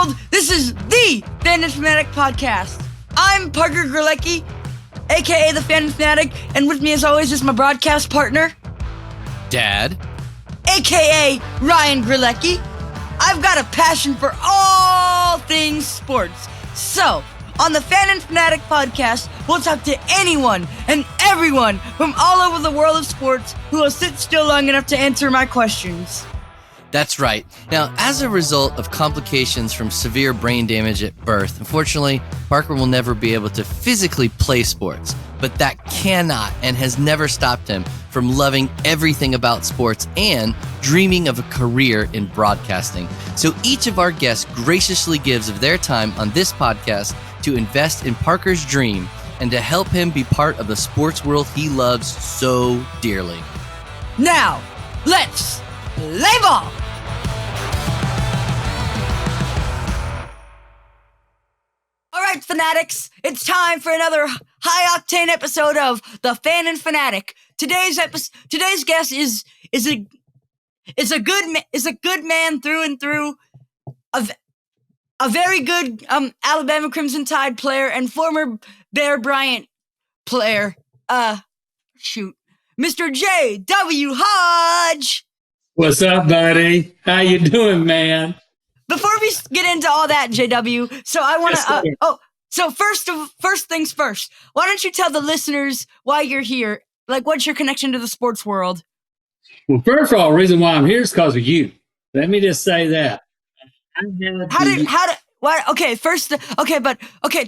world. This is the Fan and Fanatic podcast. I'm Parker Gerlecki, aka the Fan and Fanatic, and with me as always is my broadcast partner, Dad, aka Ryan Gerlecki. I've got a passion for all things sports. So, on the Fan and Fanatic podcast, we'll talk to anyone and everyone from all over the world of sports who will sit still long enough to answer my questions. that's right. Now, as a result of complications from severe brain damage at birth, unfortunately, Parker will never be able to physically play sports, but that cannot and has never stopped him from loving everything about sports and dreaming of a career in broadcasting. So each of our guests graciously gives of their time on this podcast to invest in Parker's dream and to help him be part of the sports world he loves so dearly. Now, let's play ball! All right, Fanatics, it's time for another high-octane episode of The Fan and Fanatic. Today's guest is a good man through and through, a very good Alabama Crimson Tide player and former Bear Bryant player. Mr. J.W. Hodge. What's up, buddy? How you doing, man? Before we get into all that, JW, so I want to. So first things first. Why don't you tell the listeners why you're here? Like, what's your connection to the sports world? Well, first of all, the reason why I'm here is because of you. Let me just say that.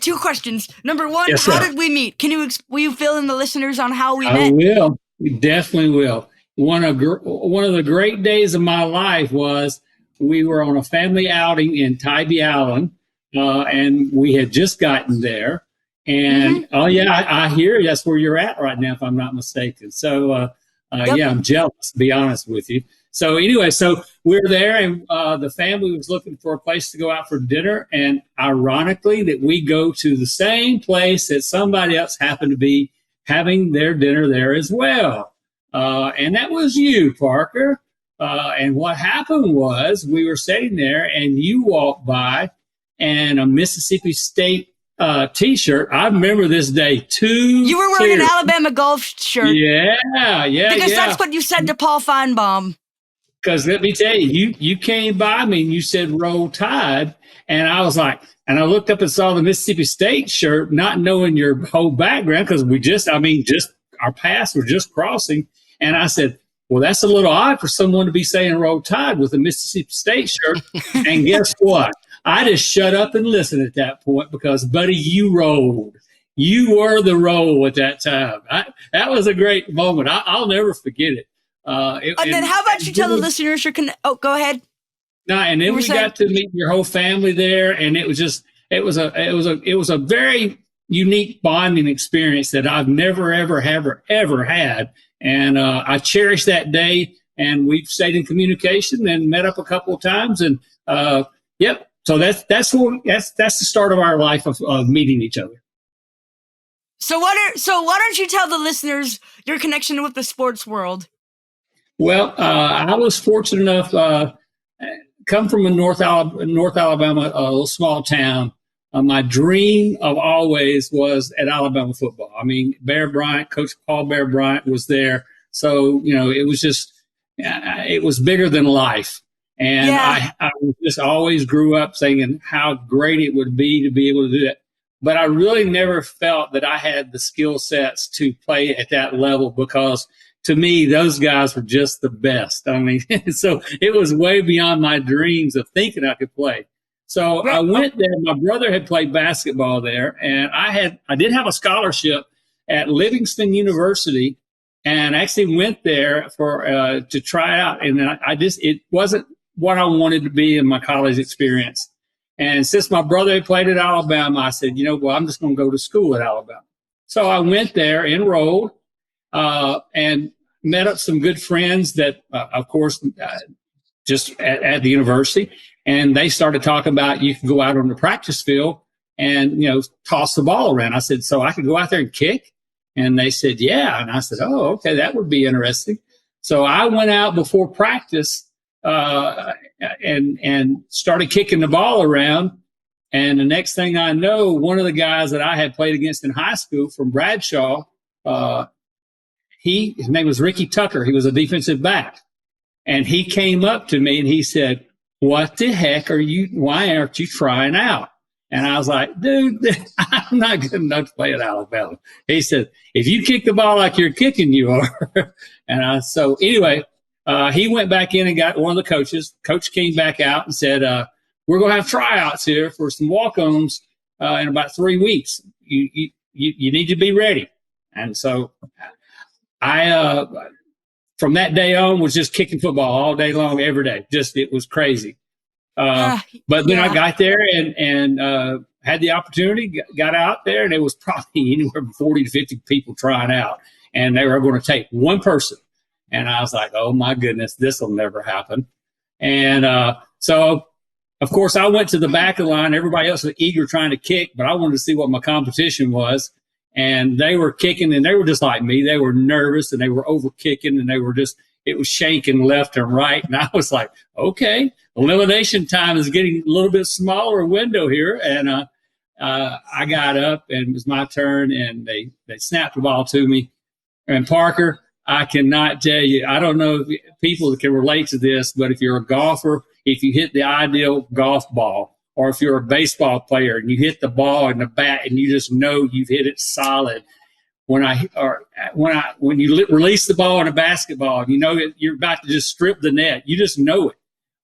Two questions. Number one, yes, how did we meet? Will you fill in the listeners on how we met? I will. You definitely will. One of the great days of my life was we were on a family outing in Tybee Island, and we had just gotten there. And I hear that's where you're at right now, if I'm not mistaken. So yeah, I'm jealous, to be honest with you. So anyway, so we're there, and the family was looking for a place to go out for dinner. And ironically, that we go to the same place that somebody else happened to be having their dinner there as well. And that was you, Parker. And what happened was we were sitting there, and you walked by, and a Mississippi State T-shirt. I remember this day too. You were wearing an Alabama golf shirt. Yeah. Because that's what you said to Paul Finebaum. Because let me tell you, you came by me and you said "Roll Tide," and I was like, and I looked up and saw the Mississippi State shirt, not knowing your whole background, because just our paths were just crossing, and I said, well, that's a little odd for someone to be saying "Roll Tide" with a Mississippi State shirt. And guess what? I just shut up and listened at that point because, buddy, you rolled. You were the roll at that time. That was a great moment. I'll never forget it. And then how about you tell the listeners go ahead. No, and then we got to meet your whole family there, and it was a very unique bonding experience that I've never ever had. And I cherish that day, and we've stayed in communication and met up a couple of times, and yep. So that's the start of our life of meeting each other. So why don't you tell the listeners your connection with the sports world? Well, I was fortunate enough come from a North Alabama, a little small town. My dream of always was at Alabama football. I mean, Bear Bryant, Coach Paul Bear Bryant was there. So, it was just, it was bigger than life. And I just always grew up thinking how great it would be to be able to do that. But I really never felt that I had the skill sets to play at that level because to me, those guys were just the best. I mean, so it was way beyond my dreams of thinking I could play. So I went there. My brother had played basketball there, and I did have a scholarship at Livingston University, and actually went there to try out. And it wasn't what I wanted to be in my college experience. And since my brother had played at Alabama, I said, I'm just going to go to school at Alabama. So I went there, enrolled, and met up some good friends that, of course, just at the university. And they started talking about you can go out on the practice field and, toss the ball around. I said, so I could go out there and kick? And they said, yeah. And I said, oh, okay, that would be interesting. So I went out before practice and started kicking the ball around. And the next thing I know, one of the guys that I had played against in high school from Bradshaw, his name was Ricky Tucker. He was a defensive back. And he came up to me and he said, "What the heck why aren't you trying out?" And I was like, "Dude, I'm not good enough to play at Alabama." He said, "If you kick the ball like you're kicking, you are." So anyway, he went back in and got one of the coaches. Coach came back out and said, "We're going to have tryouts here for some walk-ons in about 3 weeks. You need to be ready." And so I, from that day on, was just kicking football all day long, every day. It was crazy. But then I got there and had the opportunity, got out there, and it was probably anywhere from 40 to 50 people trying out. And they were going to take one person. And I was like, "Oh, my goodness, this will never happen." And so, of course, I went to the back of the line. Everybody else was eager trying to kick, but I wanted to see what my competition was. And they were kicking, and they were just like me. They were nervous, and they were over kicking, and it was shaking left and right. And I was like, okay, elimination time is getting a little bit smaller window here. And I got up, and it was my turn, and they snapped the ball to me. And Parker, I cannot tell you, I don't know if people that can relate to this, but if you're a golfer, if you hit the ideal golf ball, or if you're a baseball player and you hit the ball in the bat and you just know you've hit it solid, when you release the ball in a basketball, you know you're about to just strip the net. You just know it.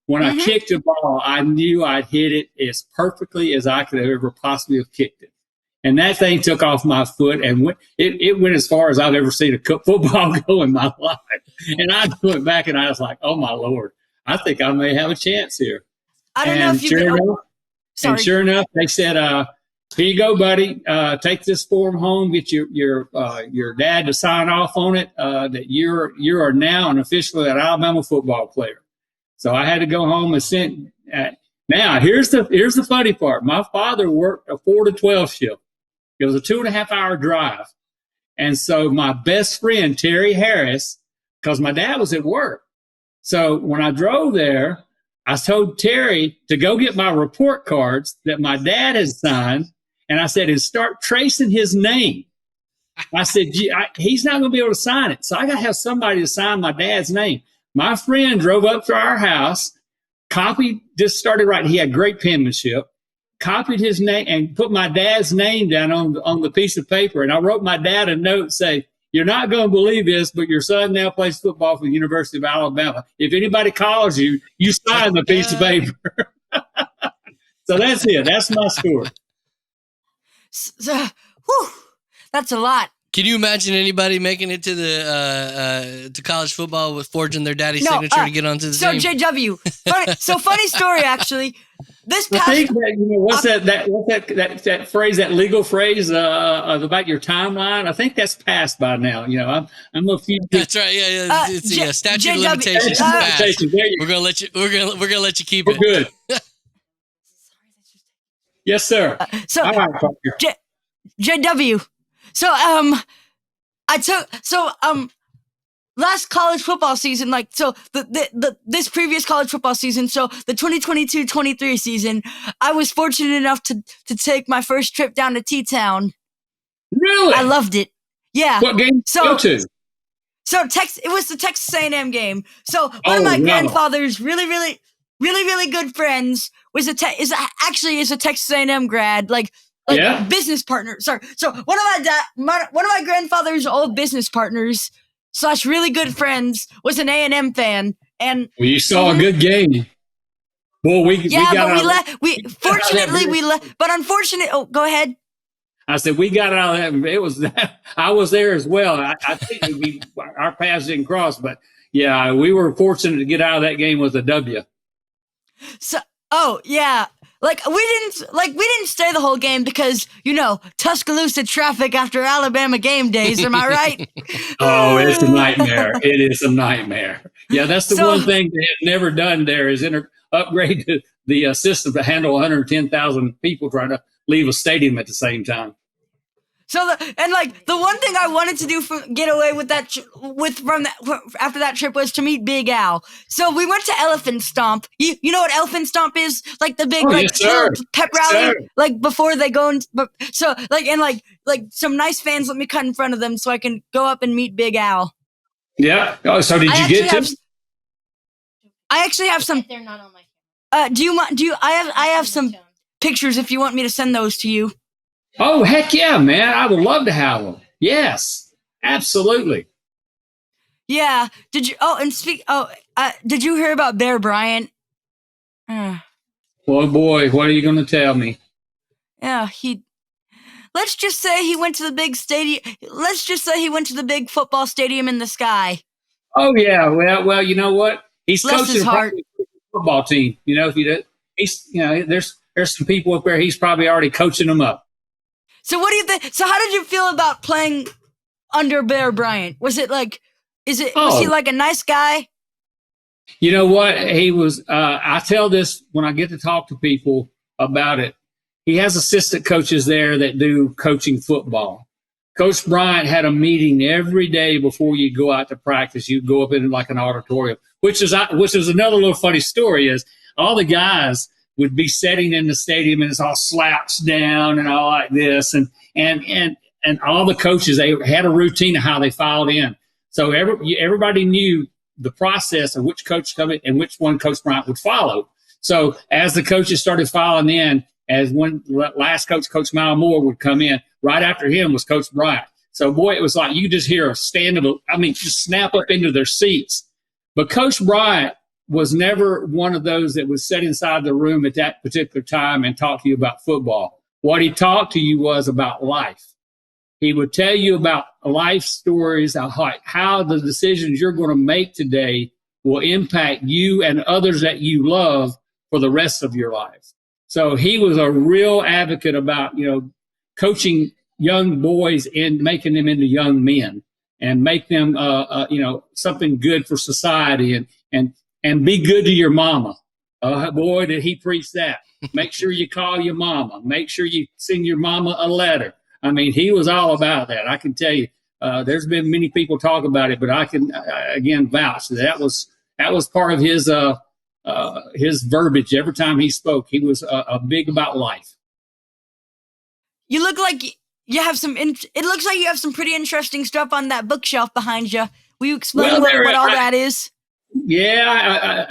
When I kicked the ball, I knew I'd hit it as perfectly as I could have ever possibly have kicked it. And that thing took off my foot, and it went as far as I've ever seen a football go in my life. And I went back and I was like, "Oh my Lord, I think I may have a chance here." I don't know if you And sure enough, they said, "Here you go, buddy. Take this form home. Get your dad to sign off on it. That you are now an officially an Alabama football player." So I had to go home and send. Now here's the funny part. My father worked a 4 to 12 shift. It was a 2.5-hour drive, and so my best friend Terry Harris, because my dad was at work, so when I drove there, I told Terry to go get my report cards that my dad had signed, and I said, and start tracing his name. I said, he's not going to be able to sign it, so I got to have somebody to sign my dad's name. My friend drove up to our house, just started writing. He had great penmanship, copied his name, and put my dad's name down on the piece of paper. And I wrote my dad a note saying, "You're not going to believe this, but your son now plays football for the University of Alabama. If anybody calls you, you sign the piece of paper." So that's it. That's my story. So, that's a lot. Can you imagine anybody making it to to college football with forging their daddy's signature to get onto the team? So JW, funny story actually. This past, I think that, what's that phrase, that legal phrase about your timeline? I think that's passed by now. I'm a few. That's right. Yeah. It's the statute of limitations passed. We're gonna let you. We're gonna let you keep it. Good. Yes, sir. All right, JW. So last college football season, this previous college football season, so the 2022-23 season, I was fortunate enough to take my first trip down to T-Town. Really? I loved it. Yeah. What game did you go to? So it was the Texas A&M game. So one of my grandfather's really good friends is a Texas A&M grad, business partner. Sorry. So one of my grandfather's old business partners / really good friends was an A&M fan, and you saw a good game. Well, we left. Fortunately we left, but unfortunately, go ahead. I said we got out of that. It was I was there as well. I think our paths didn't cross, but yeah, we were fortunate to get out of that game with a W. So, yeah. We didn't stay the whole game because, Tuscaloosa traffic after Alabama game days. Am I right? Oh, it's a nightmare. It is a nightmare. Yeah, that's the one thing they have never done there is upgrade the system to handle 110,000 people trying to leave a stadium at the same time. The one thing I wanted to do get away with after that trip was to meet Big Al. So we went to Elephant Stomp. You know what Elephant Stomp is? Like the big yes, sir. pep Yes, rally, sir. like before they go some nice fans let me cut in front of them so I can go up and meet Big Al. Yeah. Oh, so did you get to? I actually have some. They're not on my. I have some pictures if you want me to send those to you. Oh, heck yeah, man. I would love to have them. Yes, absolutely. Yeah. Did you? Oh, and did you hear about Bear Bryant? Well, boy, what are you going to tell me? Yeah, let's just say he went to the big stadium. Let's just say he went to the big football stadium in the sky. Oh, yeah. Well, you know what? He's Bless coaching his heart. a football team. You know, there's some people up there. He's probably already coaching them up. So what do you think? So how did you feel about playing under Bear Bryant? Was he like a nice guy? You know what? He was, I tell this when I get to talk to people about it. He has assistant coaches there that do coaching football. Coach Bryant had a meeting every day before you go out to practice. You'd go up in like an auditorium, which is another little funny story is all the guys would be sitting in the stadium and it's all slouched down and all like this. And all the coaches, they had a routine of how they filed in. So everybody knew the process of which coach come in and which one Coach Bryant would follow. So as the coaches started filing in, as when last coach, Coach Moore would come in, right after him was Coach Bryant. So, boy, it was like you just hear a just snap up into their seats. But Coach Bryant was never one of those that would sit inside the room at that particular time and talk to you about football. What he talked to you was about life. He would tell you about life stories, how the decisions you're going to make today will impact you and others that you love for the rest of your lives. So he was a real advocate about, coaching young boys and making them into young men and make them, something good for society and be good to your mama. Boy, did he preach that. Make sure you call your mama. Make sure you send your mama a letter. I mean, he was all about that. I can tell you, there's been many people talk about it, but I can, again, vouch that was part of his verbiage. Every time he spoke, he was big about life. You look like you have it looks like you have some pretty interesting stuff on that bookshelf behind you. Will you explain what all that is? Yeah,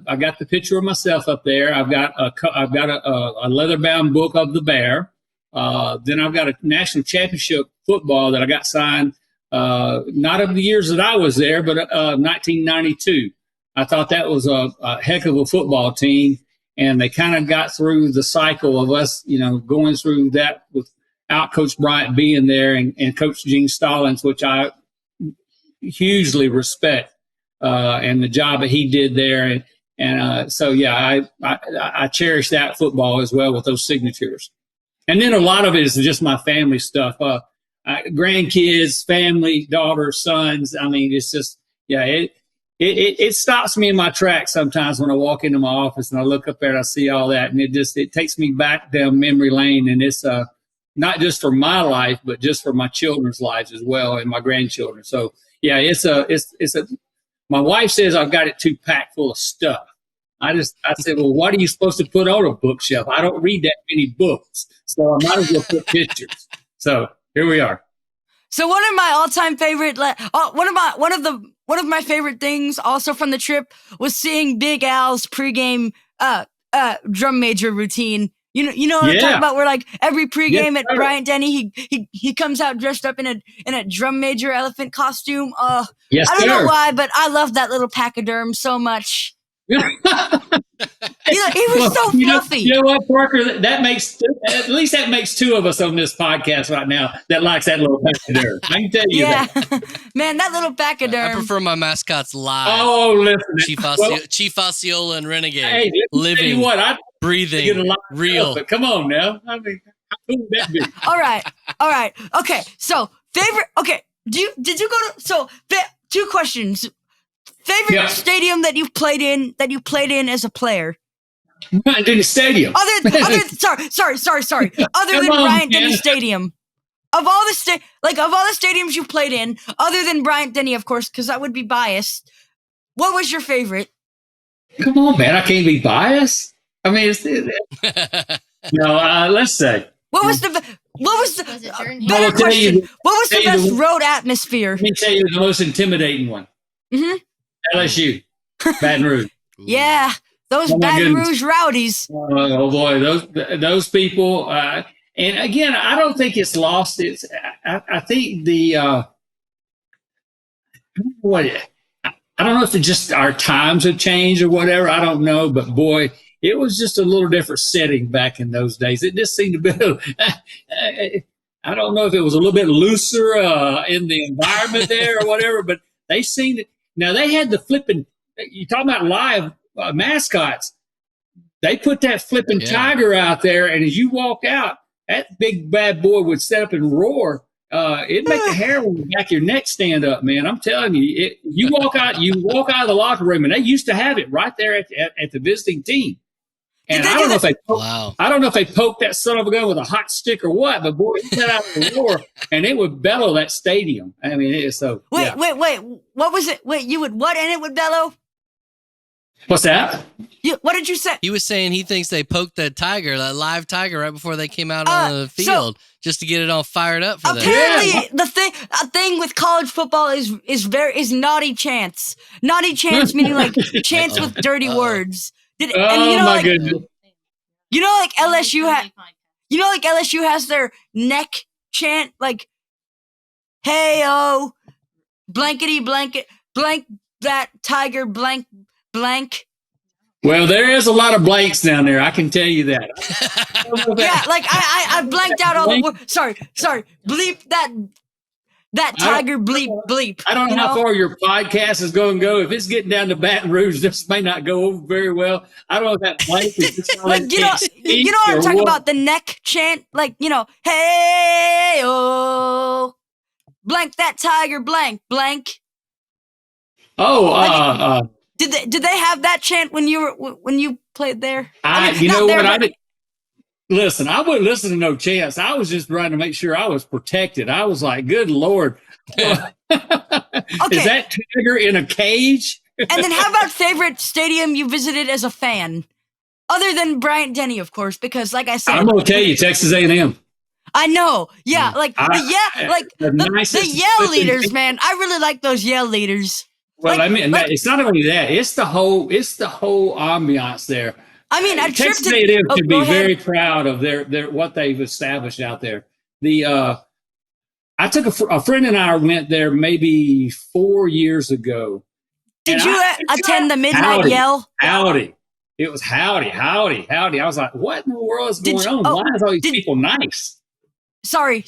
I got the picture of myself up there. I've got a leather-bound book of the Bear. Then I've got a national championship football that I got signed, not of the years that I was there, but 1992. I thought that was a heck of a football team, and they kind of got through the cycle of us, going through that without Coach Bryant being there and Coach Gene Stallings, which I hugely respect, and the job that he did there. So I cherish that football as well with those signatures. And then a lot of it is just my family stuff, grandkids, family, daughters, sons. I mean, it's just, it stops me in my tracks sometimes when I walk into my office and I look up there and I see all that. And it takes me back down memory lane. And it's not just for my life, but just for my children's lives as well and my grandchildren. So, my wife says I've got it too packed full of stuff. I said, well, what are you supposed to put on a bookshelf? I don't read that many books, so I might as well put pictures. So here we are. So one of my all-time favorite, one of my favorite things also from the trip was seeing Big Al's pregame drum major routine. You know what I'm talking about? Where like every pregame at Bryant Denny, he comes out dressed up in a drum major elephant costume. Yes, I don't know why, but I love that little pachyderm so much. He was so fluffy. You know what, Parker? That makes two of us on this podcast right now that likes that little pachyderm. I can tell you that. Man, that little pachyderm. I prefer my mascots live. Oh, listen, Chief Osceola and Renegade. Hey, living, breathing, real. But come on now. I mean, how cool would that be? All right. Okay, so favorite. Okay, did you go to? So 2 questions. Favorite stadium that you've played in as a player? Bryant Denny Stadium. Sorry. Other than Bryant Denny Stadium. of all the stadiums you played in, other than Bryant Denny, of course, because I would be biased. What was your favorite? Come on, man. I can't be biased. I mean, let's say. What was the Was it Jordan I will better tell question? you- What was the tell you best the- road atmosphere? Let me tell you the most intimidating one. Mhm. LSU, Baton Rouge. Yeah, those Oh, my Baton goodness. Rouge rowdies. Oh boy, those people. And again, I don't think it's lost. I think what I don't know if it's just our times have changed or whatever. I don't know, but boy, it was just a little different setting back in those days. It just seemed to be. I don't know if it was a little bit looser in the environment there or whatever, but they seemed. Now they had the flipping. You talking about live mascots? They put that flipping tiger out there, and as you walk out, that big bad boy would set up and roar. It'd make the hair on the back of your neck stand up, man. I'm telling you, you walk out of the locker room, and they used to have it right there at the visiting team. And I don't know if they poked that son of a gun with a hot stick or what, but boy, it set out the roar, and it would bellow that stadium. I mean, it is so. Wait. What was it? Wait, you would what? And it would bellow. What's that? What did you say? He was saying he thinks they poked that live tiger, right before they came out on the field, just to get it all fired up for them. Apparently, a thing with college football is naughty chants. Naughty chants meaning like chants with dirty words. My goodness! Like LSU has their neck chant, like, "Hey oh, blankety blanket, blank that tiger, blank blank." Well, there is a lot of blanks down there. I can tell you that. Yeah, like I blanked out all the words. Sorry. Bleep that tiger, bleep bleep. I don't know how far your podcast is going to go. If it's getting down to Baton Rouge, this may not go over very well. I don't know if that blank is just like, you know what I'm talking about, the neck chant, like, hey oh, blank that tiger, blank blank. Did they have that chant when you played there? Listen, I wouldn't listen to no chants. I was just trying to make sure I was protected. I was like, good Lord. Is that tiger in a cage? And then how about favorite stadium you visited as a fan? Other than Bryant Denny, of course, because like I said, I'm going to tell you, Texas A&M. I know. Yeah, the yell leaders, man. I really like those yell leaders. Well, it's not only that; it's the whole ambiance there. I mean, Texas A&M should be very proud of their what they've established out there. I took a friend and I went there maybe 4 years ago. Did you attend the midnight yell? Howdy! It was howdy. I was like, what in the world is going on? Why is all these people nice? Sorry.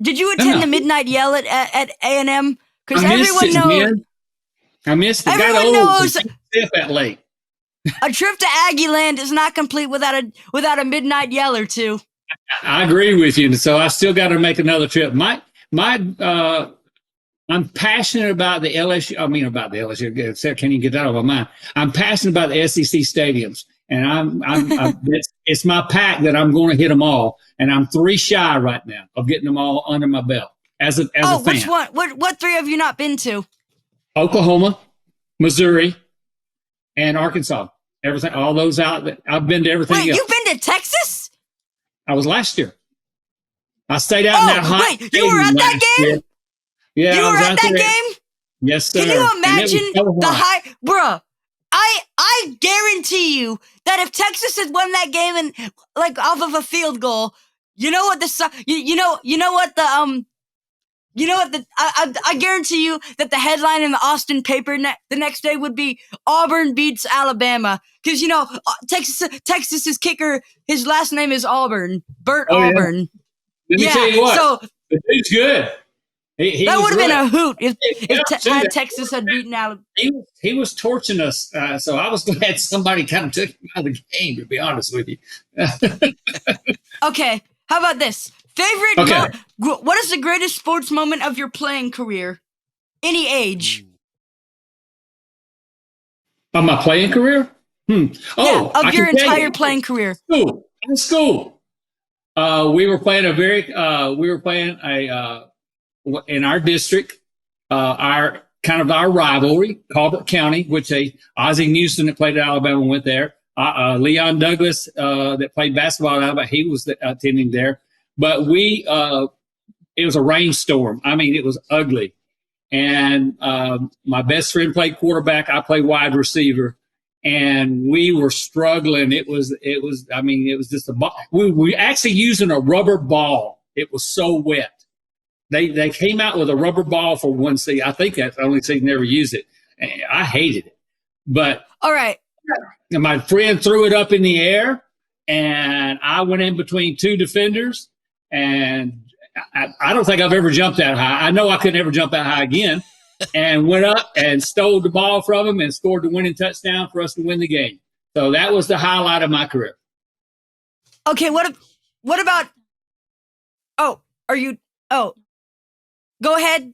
Did you attend the midnight yell at A&M? Because everyone knows. Man. I missed it. Everyone knows that late. A trip to Aggieland is not complete without a midnight yell or two. I agree with you, so I still got to make another trip. I'm passionate about the LSU. I mean, about the LSU. Can you get that out of my mind? I'm passionate about the SEC stadiums, and it's my pack that I'm going to hit them all, and I'm 3 shy right now of getting them all under my belt as a fan. Which one? What 3 have you not been to? Oklahoma, Missouri, and Arkansas. Everything, all those out. I've been to everything. Wait, else. You've been to Texas? I was last year. I stayed out in that hot. Wait, you were at that game? Year. Yeah, you were at that game? Yes, sir. Can you imagine the high, bruh? I guarantee you that if Texas had won that game and like off of a field goal, I guarantee you that the headline in the Austin paper the next day would be Auburn beats Alabama. Because, Texas's kicker, his last name is Auburn. Auburn. Let me tell you what. So, the dude's good. That would have been a hoot if Texas had beaten Alabama. He was torching us. So I was glad somebody kind of took him out of the game, to be honest with you. Okay. How about this? What is the greatest sports moment of your playing career? Any age. Of my playing career? Of your entire playing career. School. We were playing in our district, our kind of our rivalry, Colbert County, which Ozzie Newsom that played at Alabama went there. Leon Douglas that played basketball at Alabama, he was attending there. But it was a rainstorm. I mean, it was ugly. And my best friend played quarterback. I played wide receiver. And we were struggling. It was just a ball. We actually using a rubber ball. It was so wet. They came out with a rubber ball for one season. I think that's the only season they ever used it. I hated it. But all right. And my friend threw it up in the air, and I went in between two defenders, and I don't think I've ever jumped that high. I know I could never jump that high again. And went up and stole the ball from him and scored the winning touchdown for us to win the game. So that was the highlight of my career. Okay, what about? Oh, are you? Oh, go ahead.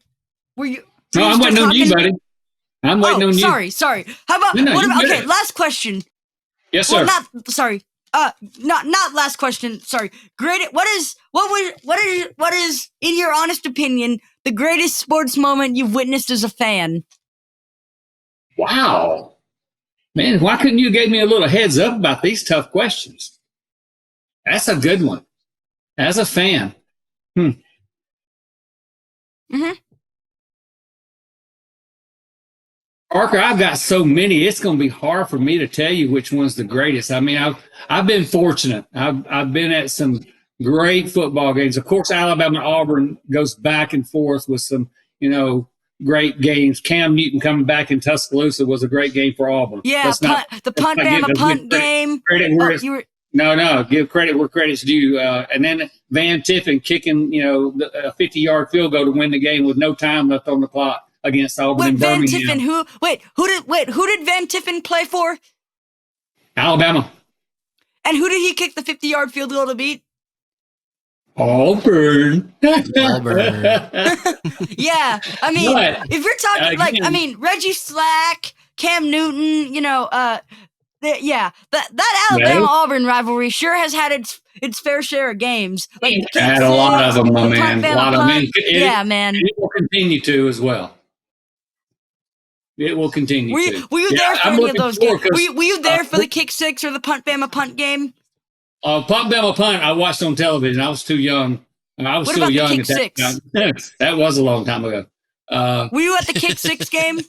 Were you? No, I'm waiting on you, buddy. I'm waiting on you. Sorry. How about? What about? Okay, last question. Yes, sir. Well, not last question. Sorry. What is in your honest opinion the greatest sports moment you've witnessed as a fan? Wow, man! Why couldn't you give me a little heads up about these tough questions? That's a good one. As a fan, Parker, I've got so many. It's going to be hard for me to tell you which one's the greatest. I mean, I've been fortunate. I've been at some great football games. Of course, Alabama and Auburn goes back and forth with some, great games. Cam Newton coming back in Tuscaloosa was a great game for Auburn. Yeah, the Bama punt game. No, give credit where credit's due. And then Van Tiffin kicking, a 50-yard field goal to win the game with no time left on the clock against Auburn and Birmingham. Van Tiffin, who did Van Tiffin play for? Alabama. And who did he kick the 50-yard field goal to beat? Auburn. Yeah, I mean, if you're talking Reggie Slack, Cam Newton, that Alabama Auburn rivalry sure has had its fair share of games. Had a lot of them, my man. A lot of them. Yeah, man. It will continue to as well. It will continue. Were you there for any of those games? Were you there for the kick six or the punt Bama punt game? Punt Bama punt, I watched on television. I was too young. I was still young at that time. That was a long time ago. Were you at the kick six game?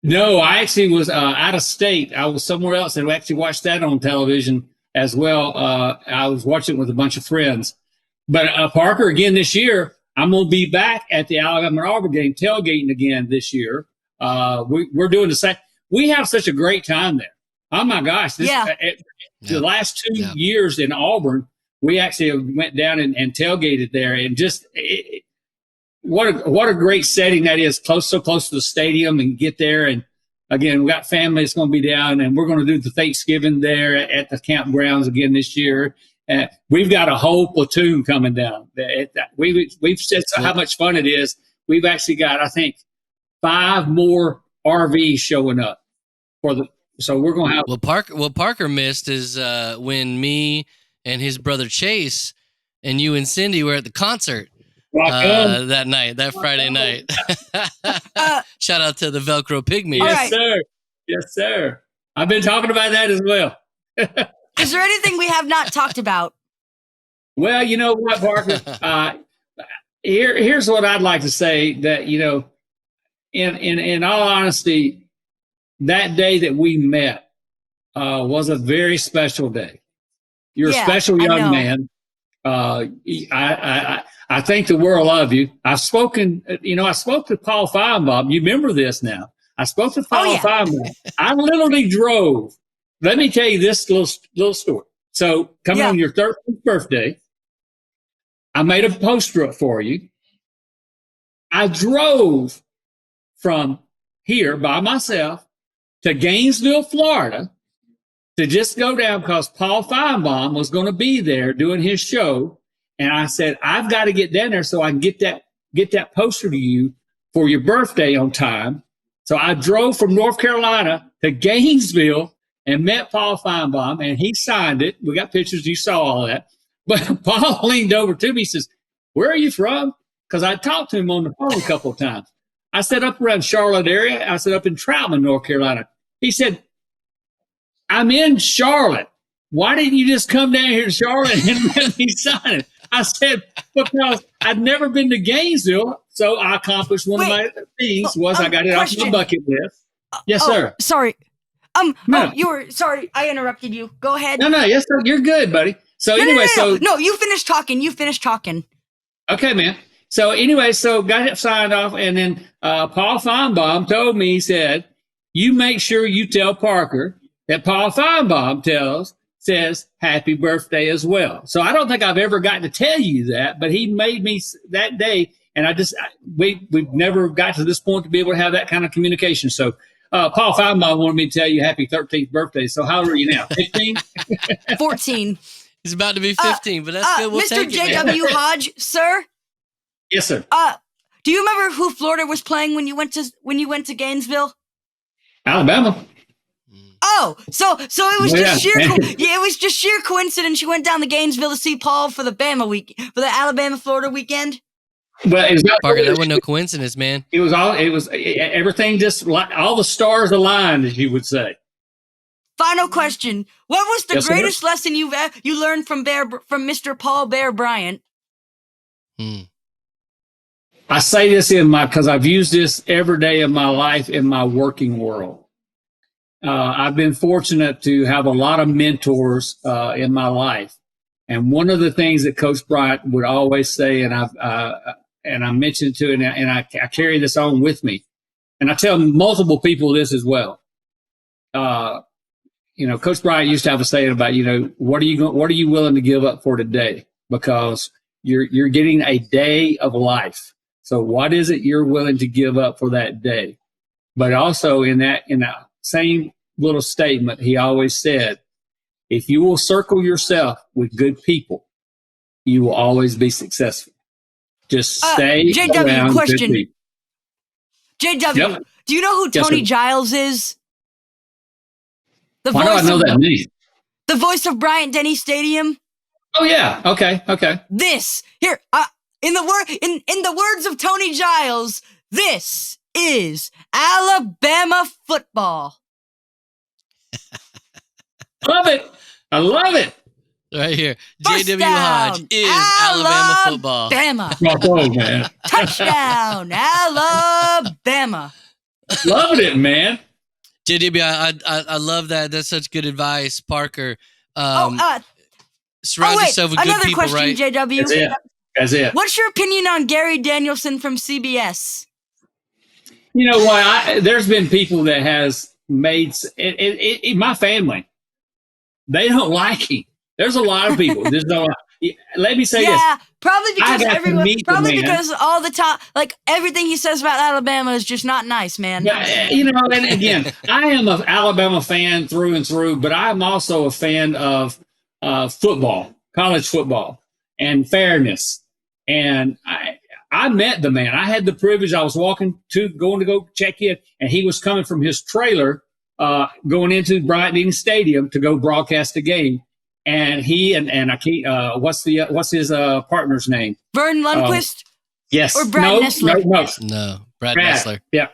No, I actually was out of state. I was somewhere else and actually watched that on television as well. I was watching it with a bunch of friends. But Parker, again this year, I'm going to be back at the Alabama and Auburn game, tailgating again this year. We're doing the same. We have such a great time there. Oh my gosh! The last 2 years in Auburn, we actually went down and tailgated there, and just what a great setting that is, so close to the stadium, and get there. And again, we got family that's going to be down, and we're going to do the Thanksgiving there at the campgrounds again this year. We've got a whole platoon coming down. We've said how much fun it is. We've actually got, I think, 5 more RVs showing up so we're going to have. What Parker missed is when me and his brother Chase and you and Cindy were at the concert that night, that Friday night. Shout out to the Velcro Pygmy. Yes, sir. Yes, sir. I've been talking about that as well. Is there anything we have not talked about? Well, you know what, Parker? Here's what I'd like to say, that, in all honesty, that day that we met was a very special day. You're a special young man. I think the world of you. I spoke to Paul Finebaum. You remember this now. I spoke to Paul Finebaum. I literally drove. Let me tell you this little story. So coming on your 13th birthday, I made a poster up for you. I drove from here by myself to Gainesville, Florida, to just go down because Paul Finebaum was going to be there doing his show. And I said, I've got to get down there so I can get that poster to you for your birthday on time. So I drove from North Carolina to Gainesville and met Paul Finebaum, and he signed it. We got pictures. You saw all that. But Paul leaned over to me. He says, "Where are you from?" Because I talked to him on the phone a couple of times. I said, "Up around Charlotte area." I said, "Up in Troutman, North Carolina." He said, "I'm in Charlotte. Why didn't you just come down here to Charlotte and let me sign it?" I said, "Because I'd never been to Gainesville, so I accomplished one of my things was I got it off my bucket list." Yes, sir. Sorry. No. You were sorry. I interrupted you. Go ahead. No, yes, sir. You're good, buddy. So anyway, no, you finish talking. You finish talking. Okay, man. So anyway, got it signed off, and then Paul Finebaum told me, he said, "You make sure you tell Parker that Paul Finebaum says happy birthday as well." So I don't think I've ever gotten to tell you that, but he made me that day, and we've never got to this point to be able to have that kind of communication. So Paul Finebaum wanted me to tell you happy 13th birthday. So how old are you now? 15? 14. He's about to be 15, but that's good. We'll Mr. take it, J.W. Hodge, sir. Yes, sir. Do you remember who Florida was playing when you went to Gainesville? Alabama. Oh, so it was it was just sheer coincidence. You went down to Gainesville to see Paul for the Alabama Florida weekend. But Parker, that wasn't no coincidence, man. It was everything just like all the stars aligned, as you would say. Final question: what was the greatest lesson you learned from Mr. Paul Bear Bryant? I say this because I've used this every day of my life in my working world. I've been fortunate to have a lot of mentors in my life, and one of the things that Coach Bryant would always say, and I mentioned to it, and I carry this on with me, and I tell multiple people this as well. Coach Bryant used to have a saying about, what are you willing to give up for today? Because you're getting a day of life. So what is it you're willing to give up for that day? But also in that same little statement, he always said, if you will circle yourself with good people, you will always be successful. Just stay around good people. JW, yep. Do you know who Tony Giles is? Why do I know that name? The voice of Bryant-Denny Stadium. Oh yeah. Okay. This here, in the words of Tony Giles, this is Alabama football. Love it. I love it. Right here. J.W. Hodge is Alabama football. Oh, man. Touchdown, Alabama. Loving it, man. JW, I love that. That's such good advice, Parker. Surround yourself with good another people, question, right? JW. That's it. What's your opinion on Gary Danielson from CBS? You know what? There's been people that has made my family. They don't like him. There's a lot of people. Let me say this. Probably because all the time, like everything he says about Alabama is just not nice, man. And again, I am an Alabama fan through and through, but I'm also a fan of football, college football, and fairness. And I met the man. I had the privilege. I was going to go check in, and he was coming from his trailer, going into Bryant-Denny Stadium to go broadcast the game. And he and I can't. What's his partner's name? Vern Lundquist. Yes. Or Brad Nessler. No, Brad Nessler. Yeah.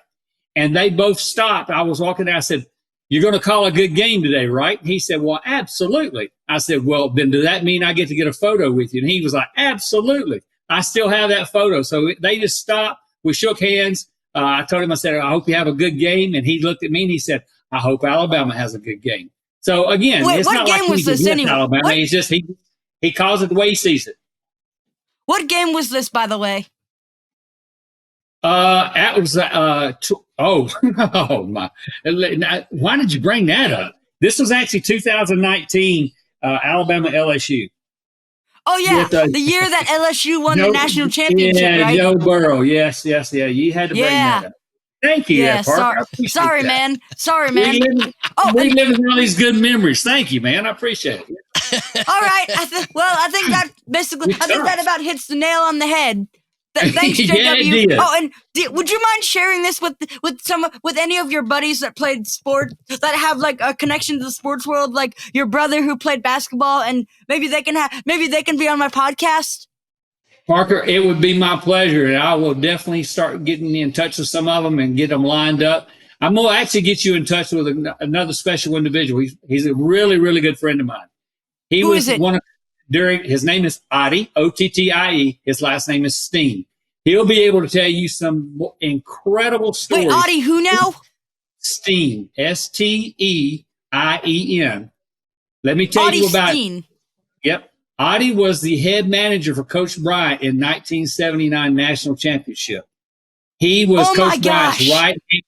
And they both stopped. I was walking there. I said, "You're going to call a good game today, right?" He said, "Well, absolutely." I said, "Well, then does that mean I get to get a photo with you?" And he was like, "Absolutely." I still have that photo. So they just stopped. We shook hands. I told him, I said, "I hope you have a good game." And he looked at me and he said, "I hope Alabama has a good game." So again, it's not like he's against Alabama. It's just he calls it the way he sees it. What game was this, by the way? That was oh my! Why did you bring that up? This was actually 2019 Alabama LSU. Oh yeah, the year that LSU won the national championship, right? Joe Burrow. Yes. Yeah, you had to bring that up. Thank you, Parker. Sorry, man. We live in all these good memories. Thank you, man. I appreciate it. All right. I think that basically, that about hits the nail on the head. Thanks, Yeah, I JW. did. Oh, and would you mind sharing this with any of your buddies that played sport, that have like a connection to the sports world, like your brother who played basketball, and maybe they can be on my podcast? Parker, it would be my pleasure, and I will definitely start getting in touch with some of them and get them lined up. I'm going to actually get you in touch with another special individual. He's a really, really good friend of mine. Who is it? His name is Ottie, Ottie. His last name is Steen. He'll be able to tell you some incredible stories. Wait, Ottie, who now? Steen, Stein. Let me tell you about Steen. it. Yep. Ottie was the head manager for Coach Bryant in 1979 National Championship. He was Coach Bryant's right hand.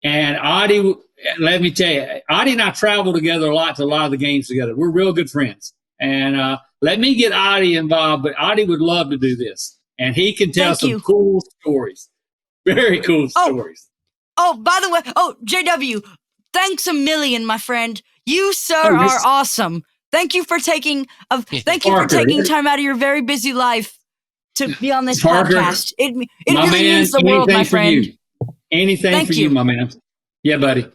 And Ottie, let me tell you, Ottie and I travel together a lot to a lot of the games together. We're real good friends. And let me get Ottie involved, but Ottie would love to do this. And he can tell some cool stories. Very cool stories. Oh, by the way, JW, thanks a million, my friend. You, sir, are awesome. Thank you for taking time out of your very busy life to be on this podcast. It really means the world, my friend. Anything for you, my man. Yeah, buddy.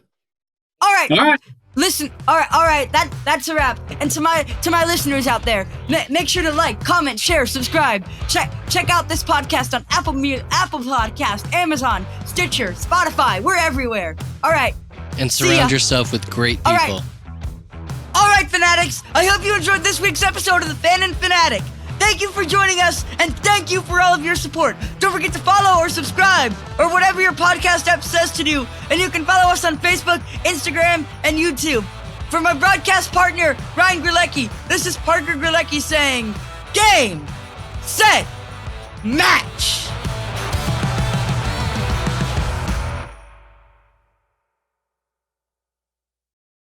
All right. Listen. All right. That's a wrap. And to my listeners out there, make sure to like, comment, share, subscribe. Check out this podcast on Apple Podcast, Amazon, Stitcher, Spotify. We're everywhere. All right. And surround yourself with great people. All right, Fanatics. I hope you enjoyed this week's episode of The Fan and Fanatic. Thank you for joining us, and thank you for all of your support. Don't forget to follow or subscribe, or whatever your podcast app says to do. And you can follow us on Facebook, Instagram, and YouTube. For my broadcast partner, Ryan Grelecki, this is Parker Grelecki saying, Game, Set, Match!